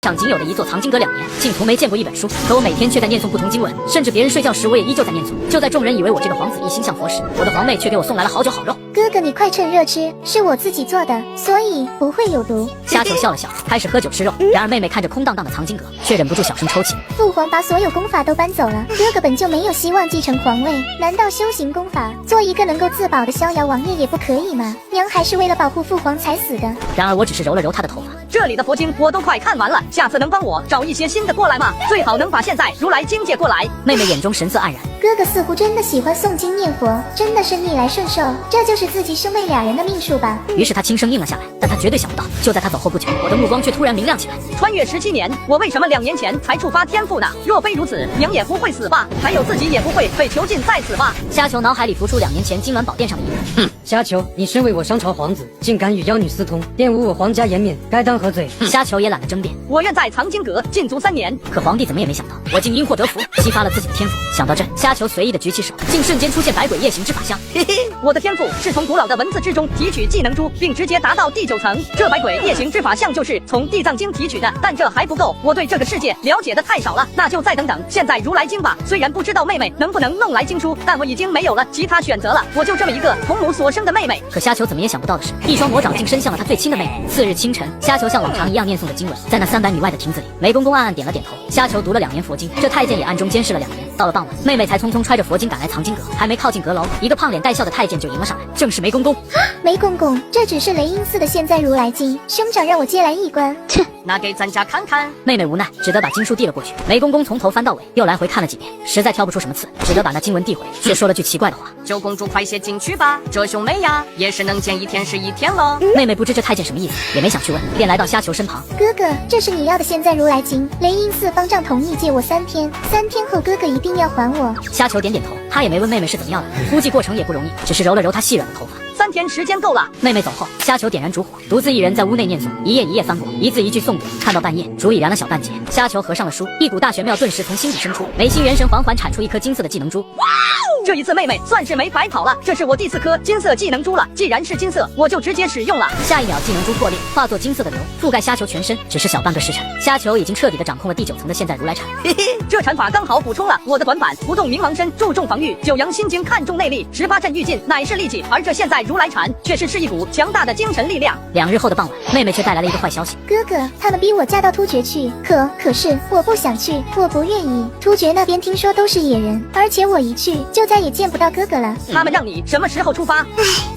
上仅有的一座藏经阁2年，竟从没见过一本书。可我每天却在念诵不同经文，甚至别人睡觉时，我也依旧在念诵。就在众人以为我这个皇子一心向佛时，我的皇妹却给我送来了好酒好肉。哥哥，你快趁热吃，是我自己做的，所以不会有毒。虾球笑了笑，开始喝酒吃肉。然而妹妹看着空荡荡的藏经阁，却忍不住小声抽泣。父皇把所有功法都搬走了，哥哥本就没有希望继承皇位，难道修行功法，做一个能够自保的逍遥王爷也不可以吗？娘还是为了保护父皇才死的。然而我只是揉了揉她的头发。这里的佛经我都快看完了，下次能帮我找一些新的过来吗？最好能把现在如来经借过来。妹妹眼中神色黯然。哥哥似乎真的喜欢诵经念佛，真的是逆来顺受，这就是自己兄妹俩人的命数吧。于是他轻声应了下来，但他绝对想不到，就在他走后不久，我的目光却突然明亮起来。穿越17年，我为什么2年前才触发天赋呢？若非如此，娘也不会死吧？还有自己也不会被囚禁在此吧？虾球脑海里浮出2年前金銮宝殿上的一幕。虾球，你身为我商朝皇子，竟敢与妖女私通，玷污我皇家颜面，该当何罪？虾球也懒得争辩，我愿在藏经阁禁足3年。可皇帝怎么也没想到，我竟因祸得福，激发了自己的天赋。想到这，虾球随意的举起手，竟瞬间出现百鬼夜行之法相。嘿嘿，我的天赋是从古老的文字之中提取技能珠，并直接达到第9层。这百鬼夜行之法相就是从地藏经提取的，但这还不够，我对这个世界了解的太少了，那就再等等现在如来经吧。虽然不知道妹妹能不能弄来经书，但我已经没有了其他选择了，我就这么一个同母所生的妹妹。可虾球怎么也想不到的是，一双魔爪竟伸向了他最亲的妹妹。次日清晨，虾球像往常一样念诵着经文，在那300米外的亭子里，雷公公暗暗点了点头。虾球读了2年佛经，这太监也暗中监视了2年。到了傍晚，妹妹才匆匆揣着佛经赶来藏经阁，还没靠近阁楼，一个胖脸带笑的太监就迎了上来，正是梅公公。梅公公，这只是雷音寺的现在如来经，兄长让我接来一关。切，拿给咱家看看。妹妹无奈，只得把经书递了过去。梅公公从头翻到尾，又来回看了几遍，实在挑不出什么刺，只得把那经文递回，却说了句奇怪的话：九公主快些进去吧，这兄妹呀也是能见一天是一天了。妹妹不知这太监什么意思，也没想去问，便来到虾球身旁。哥哥，这是你要的现在如来经，雷音寺方丈同意借我3天，3天后哥哥一定要还我。虾球点点头，他也没问妹妹是怎么样的，估计过程也不容易，只是揉了揉她细软的头发。3天时间够了。妹妹走后，虾球点燃烛火，独自一人在屋内念诵，一页一页翻过，一字一句诵读，看到半夜，烛已燃了小半截。虾球合上了书，一股大玄妙顿时从心底生出，眉心元神缓缓产出一颗金色的技能珠。哇哦！这一次妹妹算是没白跑了，这是我第4颗金色技能珠了。既然是金色，我就直接使用了。下一秒，技能珠破裂，化作金色的流，覆盖虾球全身。只是小半个时辰，虾球已经彻底的掌控了第9层的现在如来禅。嘿嘿，这禅法刚好补充了我的短板：不动冥王身，注重防御；九阳心经看重内力；18阵御劲乃是利器。而这现在如来禅却是一股强大的精神力量。2日后的傍晚，妹妹却带来了一个坏消息：哥哥，他们逼我嫁到突厥去，可是我不想去，我不愿意。突厥那边听说都是野人，而且我一去就再也见不到哥哥了。他们让你什么时候出发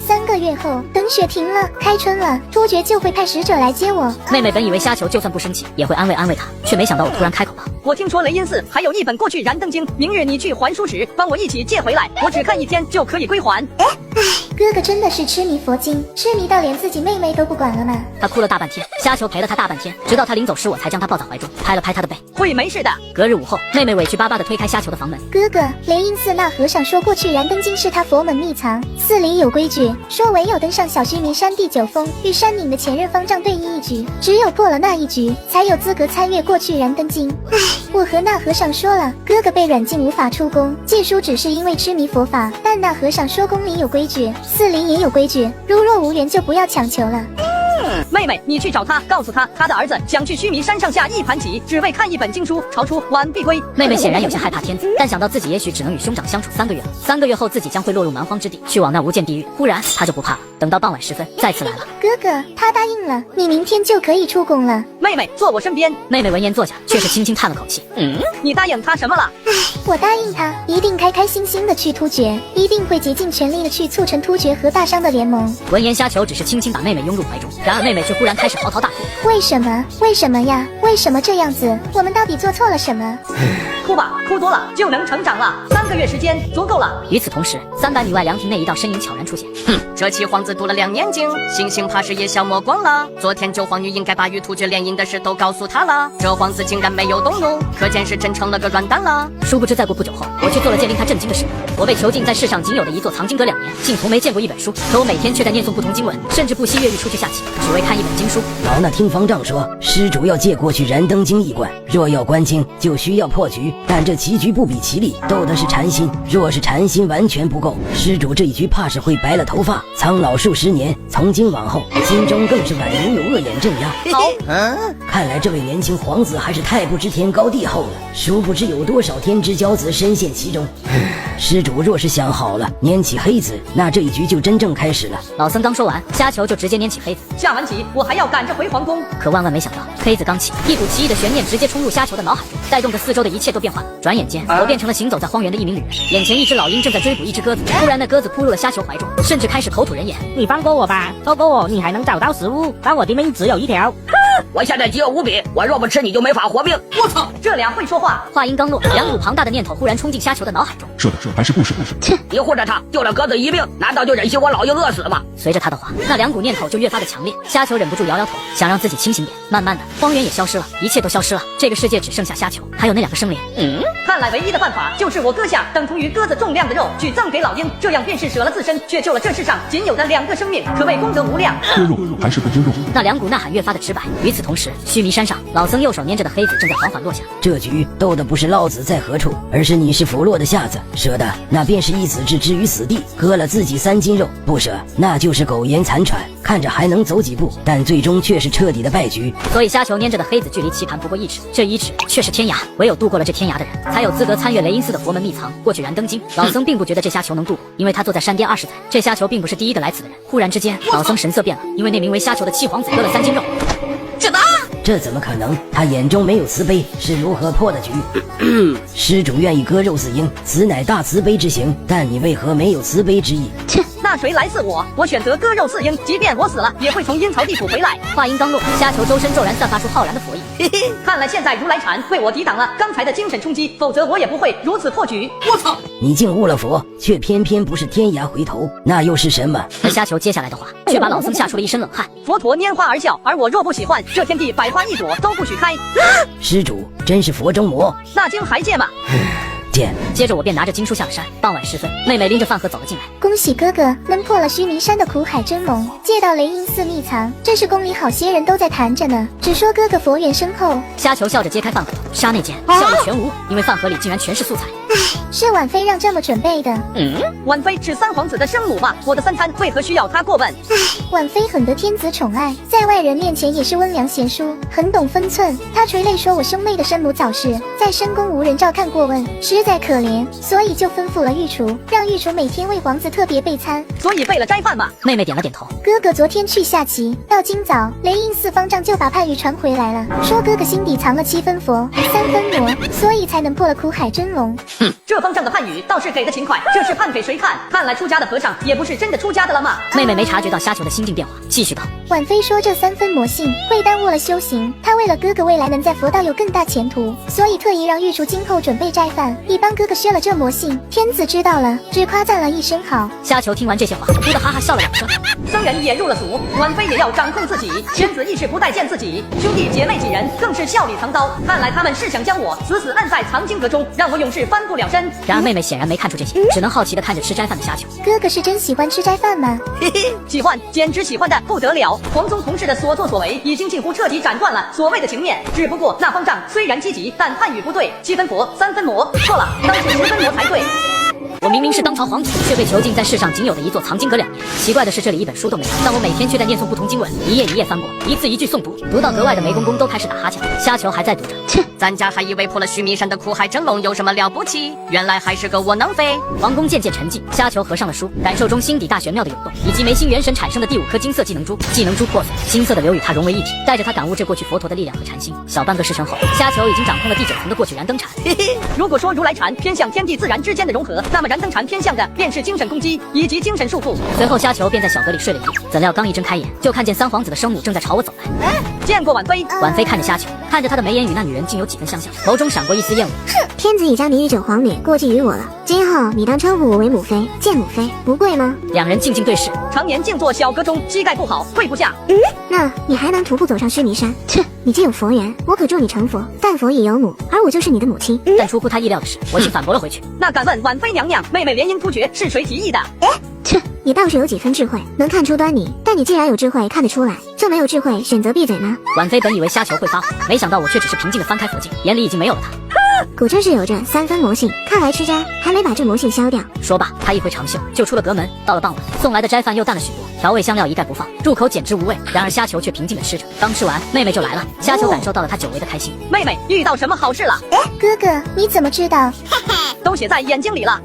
？3个月后，等雪停了，开春了，突厥就会派使者来接我。妹妹本以为虾球就算不生气，也会安慰她，却没想到我突然开口道：我听说雷音寺还有一本过去燃灯经，明日你去还书时帮我一起借回来，我只看1天就可以归还。哥哥真的是痴迷佛经，痴迷到连自己妹妹都不管了吗？他哭了大半天，虾球陪了他大半天，直到他临走时，我才将他抱在怀中，拍了拍他的背。会没事的。隔日午后，妹妹委屈巴巴地推开虾球的房门。哥哥，雷音寺那和尚说过去燃灯经是他佛门秘藏，寺里有规矩，说唯有登上小须弥山第9峰，与山顶的前任方丈对弈一局，只有破了那一局，才有资格参阅过去燃灯经。我和那和尚说了，哥哥被软禁无法出宫，借书只是因为痴迷佛法，但那和尚说宫里有规矩，寺里也有规矩，如若无缘就不要强求了。妹妹，你去找他，告诉他他的儿子想去须弥山上下一盘棋，只为看一本经书，朝出晚必归。妹妹显然有些害怕天子，但想到自己也许只能与兄长相处3个月了，3个月后自己将会落入蛮荒之地，去往那无间地狱，忽然她就不怕了。等到傍晚时分，再次来了。哥哥，他答应了，你明天就可以出宫了。妹妹，坐我身边。妹妹闻言坐下，却是轻轻叹了口气。你答应他什么了？我答应他，一定开开心心的去突厥，一定会竭尽全力的去促成突厥和大商的联盟。闻言，虾球只是轻轻把妹妹拥入怀中，然而妹妹却忽然开始嚎啕大哭。为什么？为什么呀？为什么这样子？我们到底做错了什么？哭吧，哭多了就能成长了。3个月时间足够了。与此同时，300米外凉亭内一道身影悄然出现。这七皇子读了2年经，星星怕是也消磨光了。昨天九皇女应该把与突厥联姻的事都告诉他了，这皇子竟然没有动怒，可见是真成了个软蛋了。殊不知再过不久后，我却做了件令他震惊的事。我被囚禁在世上仅有的一座藏经阁2年，竟从没见过一本书。可我每天却在念诵不同经文，甚至不惜越狱出去下棋，只为看一本经书。好，那听方丈说，施主要借过去燃灯经一关，若要关经，就需要破局。但这棋局不比其力，斗的是禅心。若是禅心完全不够，施主这一局怕是会白了头发，苍老数十年。从今往后，心中更是宛如有恶眼镇压。好，看来这位年轻皇子还是太不知天高地厚了，殊不知有多少天之骄子深陷其中。施主若是想好了，拈起黑子，那这一局就真正开始了。老僧刚说完，虾球就直接拈起黑子。下完棋我还要赶着回皇宫。可万万没想到，黑子刚起，一股奇异的悬念直接冲入虾球的脑海中，带动着四周的一切都变化。转眼间，我变成了行走在荒原的一名旅人，眼前一只老鹰正在追捕一只鸽子。突然，那鸽子扑入了虾球怀中，甚至开始口吐人言：“你放过我吧，透过我，你还能找到食物，但我的命只有一条。”我现在饥饿无比，我若不吃你就没法活命。我操，这俩会说话。话音刚落，两股庞大的念头忽然冲进虾球的脑海中。是的，还是不是？你护着他，救了鸽子一命，难道就忍心我老鹰饿死吗？随着他的话，那两股念头就越发的强烈。虾球忍不住摇摇头，想让自己清醒点。慢慢的，荒原也消失了，一切都消失了。这个世界只剩下虾球，还有那两个生灵。看来唯一的办法就是我割下等同于鸽子重量的肉去赠给老鹰，这样便是舍了自身，却救了这世上仅有的2个生命，可谓功德无量。割肉还是不割肉？那两股呐喊越发的直白。与此同时，须弥山上，老僧右手捏着的黑子正在缓缓落下。这局斗的不是老子在何处，而是你是弗洛的下子，舍的那便是一子置之于死地，割了自己3斤肉；不舍，那就是苟延残喘，看着还能走几步，但最终却是彻底的败局。所以虾球捏着的黑子距离棋盘不过1尺，这1尺却是天涯，唯有渡过了这天涯的人，才有资格参阅雷音寺的佛门秘藏，过去燃灯经。老僧并不觉得这虾球能渡过，因为他坐在山巅20载，这虾球并不是第一个来此的人。忽然之间，老僧神色变了，因为那名为虾球的七皇子割了3斤肉。这怎么可能？他眼中没有慈悲，是如何破的局？施主愿意割肉饲鹰，此乃大慈悲之行，但你为何没有慈悲之意？那谁来饲我？我选择割肉饲鹰，即便我死了，也会从阴曹地府回来。话音刚落，虾球周身骤然散发出浩然的佛意。看来现在如来禅为我抵挡了刚才的精神冲击，否则我也不会如此破局。我操！你竟误了佛，却偏偏不是天涯回头，那又是什么？而虾球接下来的话，却把老僧吓出了一身冷汗。佛陀拈花而笑，而我若不喜欢，这天地百花一朵都不许开。施主真是佛中魔，那经还借吗？见。接着我便拿着经书下了山。傍晚时分，妹妹拎着饭盒走了进来。恭喜哥哥能破了须弥山的苦海真龙，借到雷音寺秘藏，这是宫里好些人都在谈着呢，只说哥哥佛缘深厚。虾球笑着揭开饭盒，刹那间笑意全无，因为饭盒里竟然全是素菜。是婉妃让这么准备的。婉妃是3皇子的生母吧？我的3餐为何需要她过问？婉妃很得天子宠爱，在外人面前也是温良贤淑，很懂分寸。她垂泪说我兄妹的生母早逝，在深宫无人照看过问，实在可怜，所以就吩咐了御厨，让御厨每天为皇子特别备餐。所以备了斋饭嘛？妹妹点了点头。哥哥昨天去下棋，到今早雷音寺方丈就把判语传回来了，说哥哥心底藏了7分佛，3分魔，所以才能破了苦海真龙。这方丈的判语倒是给的勤快，这是判给谁看？看来出家的和尚也不是真的出家的了吗？妹妹没察觉到虾球的心境变化，继续道：婉妃说这3分魔性会耽误了修行，她为了哥哥未来能在佛道有更大前途，所以特意让御厨今后准备斋饭，以帮哥哥削了这魔性。天子知道了，只夸赞了一声好。虾球听完这些话，哭得哈哈笑了2声。僧人也入了俗，婉妃也要掌控自己，天子亦是不待见自己，兄弟姐妹几人更是笑里藏刀。看来他们是想将我死死摁在藏经阁中，让我永世翻不了身。然而妹妹显然没看出这些，只能好奇地看着吃斋饭的虾球。哥哥是真喜欢吃斋饭吗？喜欢，简直喜欢的不得了。皇宗同事的所作所为已经近乎彻底斩断了所谓的情面，只不过那方丈虽然积极，但判语不对，7分佛3分魔，错了，当是10分魔才对。我明明是当朝皇子，却被囚禁在世上仅有的一座藏经阁2年。奇怪的是，这里一本书都没有，但我每天却在念诵不同经文，一页一页翻过，一字一句诵读，读到阁外的梅公公都开始打哈欠。虾球还在读着。咱家还以为破了须弥山的苦海真龙有什么了不起，原来还是个窝囊废。王宫渐渐沉寂，虾球合上了书，感受中心底大玄妙的涌动，以及眉心元神产生的第5颗金色技能珠。技能珠破碎，金色的流与它融为一体，带着它感悟这过去佛陀的力量和禅心。小半个时辰后，虾球已经掌控了第9层的过去燃灯禅。如果说如来禅偏向天地自然之间的融合，那么燃灯禅偏向的便是精神攻击以及精神束缚。随后虾球便在小阁里睡了一夜，怎料刚一睁开眼，就看见3皇子的生母正在朝我走来。见过婉妃。婉妃看着虾球，看着他的眉眼与那女人竟有几分相像，眸中闪过一丝厌恶。哼，天子已将你与九皇女过继于我了，今后你当称呼我为母妃、见母妃，不贵吗？2人静静对视，常年静坐小阁中，膝盖不好，跪不下。那你还能徒步走上须弥山？切，你既有佛缘，我可助你成佛，但佛已有母，而我就是你的母亲。但出乎他意料的是，我竟反驳了回去。那敢问婉妃娘娘，妹妹联姻突厥是谁提议的？切，你倒是有几分智慧，能看出端倪，但你既然有智慧看得出来，就没有智慧选择闭嘴吗？婉妃本以为虾球会发火，没想到我却只是平静地翻开佛镜，眼里已经没有了他。果真是有着3分魔性，看来吃斋还没把这魔性消掉。说罢，他一挥长袖就出了阁门。到了傍晚，送来的斋饭又淡了许多，调味香料一概不放，入口简直无味。然而虾球却平静地吃着。刚吃完，妹妹就来了。虾球感受到了她久违的开心。妹妹遇到什么好事了？哥哥，你怎么知道？都写在眼睛里了。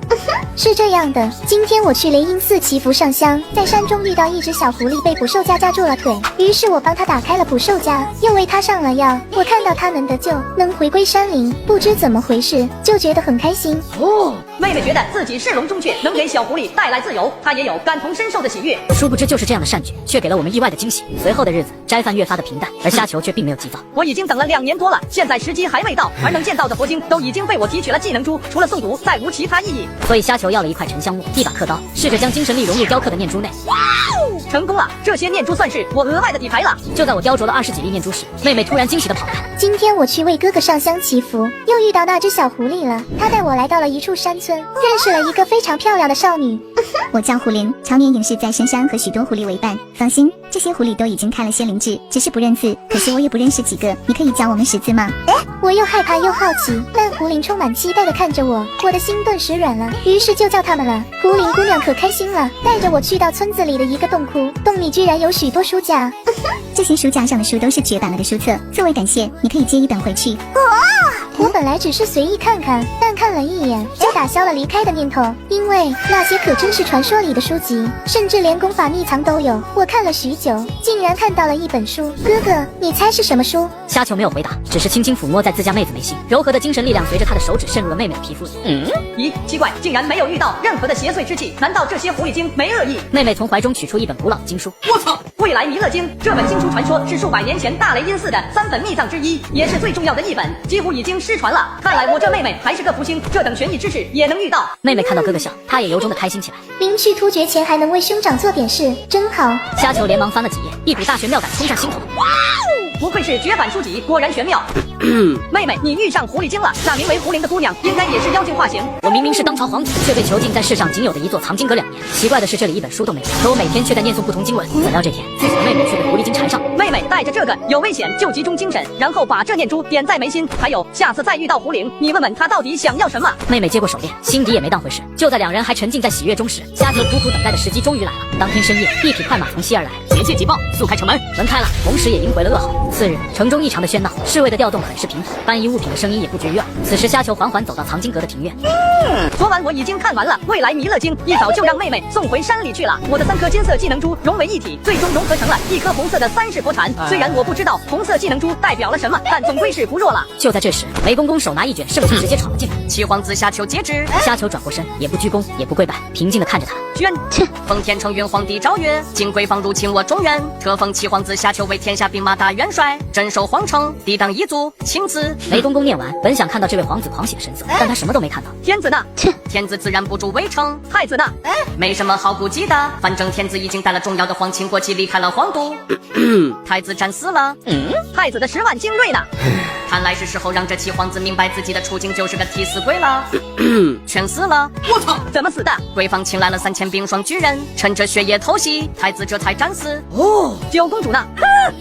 是这样的，今天我去雷音寺祈福上香，在山中遇到一只小狐狸被捕兽夹夹住了腿，于是我帮他打开了捕兽夹，又为他上了药。我看到他能得救，能回归山林，不知怎么回事，就觉得很开心。妹妹觉得自己是笼中雀，能给小狐狸带来自由，她也有感同身受的喜悦。殊不知就是这样的善举，却给了我们意外的惊喜。随后的日子，斋饭越发的平淡，而虾球却并没有急躁。我已经等了2年多了，现在时机还未到，而能见到的佛经都已经被我提取了技能珠，除了诵读，再无其他意义。所以虾球要了一块沉香木，一把刻刀，试着将精神力融入雕刻的念珠内。成功了！这些念珠算是我额外的底牌了。就在我雕琢了20几粒念珠时，妹妹突然惊喜地跑来。今天我去为哥哥上香祈福，又遇到那只小狐狸了。他带我来到了一处山村，认识了一个非常漂亮的少女。我叫胡灵，常年隐士在深山，和许多狐狸为伴。放心，这些狐狸都已经开了仙灵智，只是不认字。可惜我也不认识几个，你可以教我们识字吗？我又害怕又好奇，但胡灵充满期待地看着我，我的心顿时软了，于是就叫他们了。胡灵姑娘可开心了，带着我去到村子里的一个洞窟，洞里居然有许多书架。这些书架上的书都是绝版了的书册，作为感谢，你可以借一本回去。我本来只是随意看看，但看了一眼就打消了离开的念头，因为那些可真是传说里的书籍，甚至连功法秘藏都有。我看了许久，竟然看到了一本书。哥哥，你猜是什么书？虾球没有回答，只是轻轻抚摸在自家妹子眉心，柔和的精神力量随着他的手指渗入了妹妹的皮肤里。咦，奇怪，竟然没有遇到任何的邪祟之气，难道这些狐狸精没恶意？妹妹从怀中取出一本古老经书。我操！未来弥勒经，这本经书传说是数百年前大雷音寺的3本秘藏之一，也是最重要的一本，几乎已经失传了。看来我这妹妹还是个福星，这等玄异之事也能遇到。妹妹看到哥哥笑，她也由衷的开心起来。临去突厥前还能为兄长做点事，真好。虾球连忙翻了几页，一股大玄妙感冲上心头。不愧是绝版书籍，果然玄妙。妹妹，你遇上狐狸精了，那名为胡灵的姑娘应该也是妖精化形。我明明是当朝皇子，却被囚禁在世上仅有的一座藏经阁2年。奇怪的是，这里一本书都没有，可我每天却在念诵不同经文。怎料这天，自己的妹妹却被狐狸精缠上。妹妹带着这个有危险就集中精神，然后把这念珠点在眉心。还有，下次再遇到狐灵，你问问她到底想要什么。妹妹接过手链，心底也没当回事。就在2人还沉浸在喜悦中时，虾球苦苦等待的时机终于来了。当天深夜，一匹快马从西而来，结界即报，速开城门。门开了，同时也迎回了噩耗。次日，城中异常的喧闹，侍卫的调动很是频繁，搬移物品的声音也不绝于耳。此时，虾球缓缓走到藏经阁的庭院。昨晚我已经看完了《未来弥勒经》，一早就让妹妹送回山里去了。我的3颗金色技能珠融为一体，最终融合成了一颗红色的30佛禅。虽然我不知道红色技能珠代表了什么，但总归是不弱了。就在这时，雷公公手拿一卷圣经直接闯了进来。七皇子虾球接旨。虾球转过身，也不鞠躬，也不跪拜，平静地看着他。宣奉天承运皇帝诏曰：今贵方入侵我中原，特封七皇子虾球为天下兵马大元帅，镇守皇城，抵挡异族，亲自。雷公公念完，本想看到这位皇子狂喜的神色，但他什么都没看到。天子呢？天子自然不住围城。太子呢？没什么好顾忌的，反正天子已经带了重要的皇亲国戚离开了皇都。太子战死了。太子的10万精锐呢？看来是时候让这七皇子明白自己的处境就是个替死鬼了。全死了。我操！怎么死的？贵方请来了3000冰霜巨人，趁着血液偷袭，太子这才战死。九公主呢？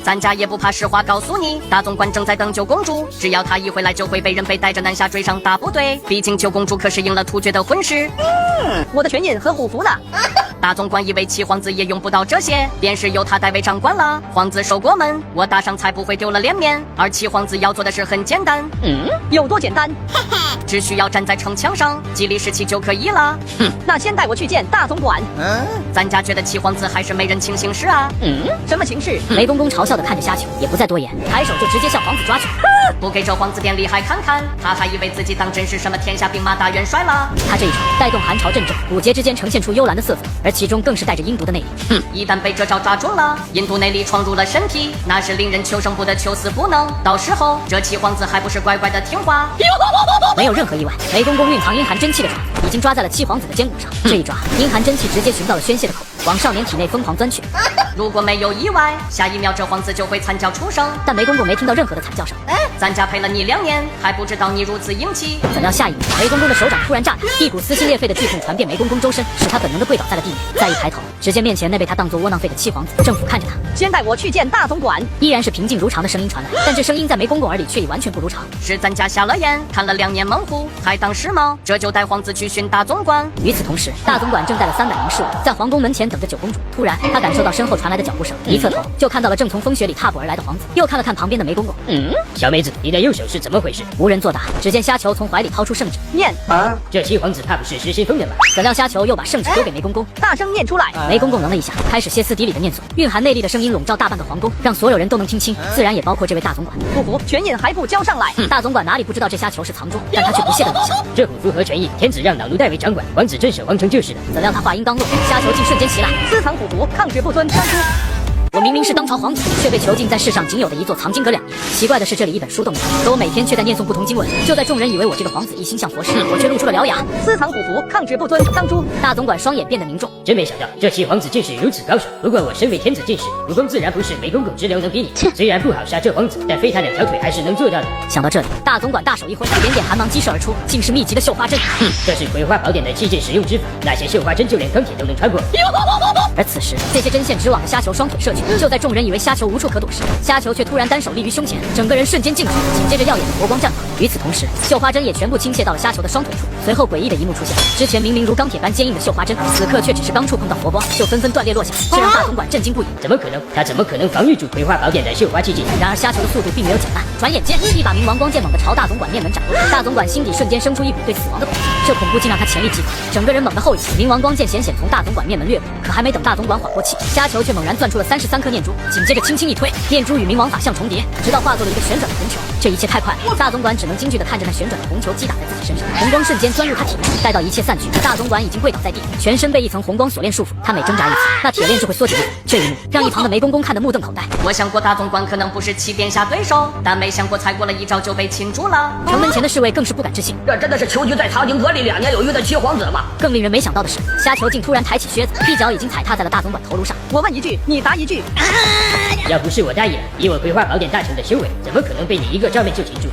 咱家也不怕实话告诉你，大总管正在等九公主，只要她一回来就会被人被带着南下追上大部队，毕竟九公主可是赢了突厥的婚事。我的权印和虎符呢？大总管以为七皇子也用不到这些，便是由他代为掌管了。皇子守国门，我大上才不会丢了脸面。而七皇子要做的事很简单。有多简单？只需要站在城墙上，激励士气就可以了。那先带我去见大总管。咱家觉得七皇子还是没人情形事啊。什么情事？雷公公嘲笑地看着虾球，也不再多言，抬手就直接向皇子抓去。不给这皇子点厉害看看，他还以为自己当真是什么天下兵马大元帅了。他这一招带动寒潮阵阵，骨节之间呈现出幽蓝的色粉，而其中更是带着阴毒的内力。一旦被这招抓中了，阴毒内力闯入了身体，那是令人求生不得求死不能。到时候这七皇子还不是乖乖的听话？没有任何意外，雷公公蕴藏阴寒真气的爪已经抓在了七皇子的肩骨上。这一抓，阴寒真气直接寻到了宣泄的口。往少年体内疯狂钻去。如果没有意外，下一秒这皇子就会惨叫出生。但梅公公没听到任何的惨叫声。咱家陪了你2年，还不知道你如此英气。怎料下一秒，梅公公的手掌突然炸开，一股撕心裂肺的剧痛传遍梅公公周身，使他本能的跪倒在了地面。再一抬头，只见面前那被他当作窝囊废的七皇子正俯瞰着他。先带我去见大总管。依然是平静如常的声音传来，但这声音在梅公公耳里却已完全不如常。是咱家瞎了眼，看了2年猛虎，还当时髦，这就带皇子去寻大总管。与此同时，大总管正带了300名侍卫在皇宫门前等着九公主。突然，他感受到身后传来的脚步声，一侧头就看到了正从风雪里踏步而来的皇子，又看了看旁边的梅公公。小妹子，你的右手是怎么回事？无人作答，只见虾球从怀里掏出圣旨，念这七皇子怕不是失心疯了吧？怎料虾球又把圣旨丢给梅公公，大声念出来。梅公公愣了一下，开始歇斯底里的念诵，蕴含内力的声音笼罩大半个皇宫，让所有人都能听清，自然也包括这位大总管。不服，全印还不交上来！大总管哪里不知道这虾球是藏中，但他却不屑地冷笑。这不符合权益，天子让老奴代为掌管，皇子镇守皇城就是了。怎料他话音刚落，虾球竟瞬间袭来，私藏虎符，抗旨不遵，当初。我明明是当朝皇子，却被囚禁在世上仅有的一座藏经阁2年。奇怪的是，这里一本书都没有，可我每天却在念诵不同经文。就在众人以为我这个皇子一心向佛时，我却露出了獠牙。私藏虎符，抗旨不遵，当诛！大总管双眼变得凝重，真没想到这七皇子竟是如此高手。不过我身为天子进士，武功自然不是梅公公之流能比拟。虽然不好杀这皇子，但飞他2条腿还是能做到的。想到这里，大总管大手一挥，点点寒芒激射而出，竟是密集的绣花针。这是葵花宝典的器件使用之法，那些绣花针就连钢铁都能穿过。而此时，这些针线直往着虾球双腿射去。就在众人以为虾球无处可躲时，虾球却突然单手立于胸前，整个人瞬间静止，紧接着耀眼的佛光绽放。与此同时，绣花针也全部倾泻到了虾球的双腿处。随后诡异的一幕出现，之前明明如钢铁般坚硬的绣花针，此刻却只是刚触碰到佛光，就纷纷断裂落下，这让大总管震惊不已。怎么可能？他怎么可能防御住葵花宝典的绣花器件？然而虾球的速度并没有减慢，转眼间一把冥王光剑猛地朝大总管面门斩过。大总管心底瞬间生出一股对死亡的恐惧，这恐怖竟让他潜力激发，整个人猛地后仰，冥王光剑险险从大总管面门掠过。可还没等大总管缓过气，虾球却猛然攥出了33颗念珠，紧接着轻轻一推，念珠与冥王法相重叠，直到化作了一个旋转的红球。这一切太快了，大总管只能惊惧地看着那旋转的红球击打在自己身上，红光瞬间钻入他体内。待到一切散去，大总管已经跪倒在地，全身被一层红光锁链束缚，他每挣扎一次，那铁链就会缩紧。这一幕让一旁的梅公公看得目瞪口呆。我想过大总管可能不是齐殿下对手，但没想过才过了1招就被擒住了。城门前的侍卫更是不敢置信，这真的是囚居在藏经阁里2年有余的七皇子吗？更令人没想到的是，虾球竟突然抬起靴子，一脚已经踩踏在了大总管头颅上。我问一句，你答一句。要不是我答应了，以我葵花宝典大成的修为，怎么可能被你一个照面就擒住？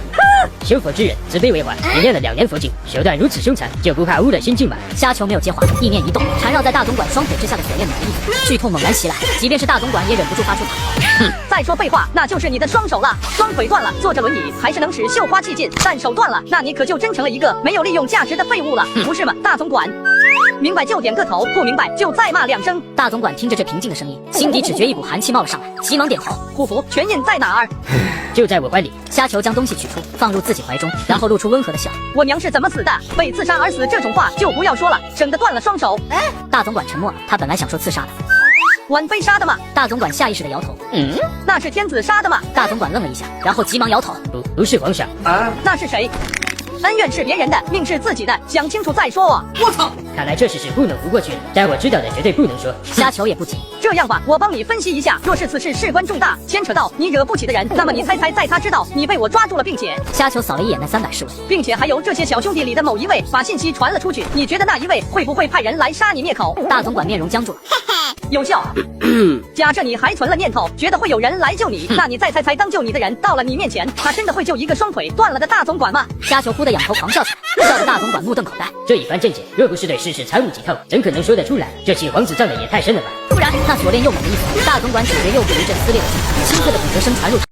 修佛之人，自卑为怀。你练了2年佛经，手段如此凶残，就不怕污了心境吗？虾球没有接话，意念一动，缠绕在大总管双腿之下的锁链猛地一松，剧痛猛然袭来，即便是大总管也忍不住发出惨嚎。再说废话，那就是你的双手了。双腿断了，坐着轮椅还是能使绣花器件，但手断了，那你可就真成了一个没有利用价值的废物了，不是吗，大总管？明白就点个头，不明白就再骂2声。大总管听着这平静的声音，心底只觉一股寒气冒了上来，急忙点头。虎符全印在哪儿？就在我怀里。虾球将东西取出，放入自己怀中，然后露出温和的笑。我娘是怎么死的？被自杀而死，这种话就不要说了，省得断了双手。大总管沉默了，他本来想说刺杀的。婉妃杀的吗？大总管下意识的摇头。那是天子杀的吗？大总管愣了一下，然后急忙摇头。不是皇上。那是谁？恩怨是别人的，命是自己的，想清楚再说啊！我操！看来这事是不能糊过去了，但我知道的绝对不能说。虾球也不急。这样吧，我帮你分析一下，若是此事事关重大，牵扯到你惹不起的人，那么你猜，在他知道你被我抓住了，并且……虾球扫了一眼那300侍卫，并且还有这些小兄弟里的某一位把信息传了出去，你觉得那一位会不会派人来杀你灭口？大总管面容僵住了。有效。假设你还存了念头，觉得会有人来救你，那你再猜猜，当救你的人到了你面前，他真的会救一个双腿断了的大总管吗？虾球忽地仰头狂笑起来，笑得大总管目瞪口呆。这一番见解，若不是对世事参悟几透，怎可能说得出来？这七皇子葬的也太深了吧！突然，那锁链又猛地一松，大总管只觉右臂一阵撕裂的轻脆的骨折声传入。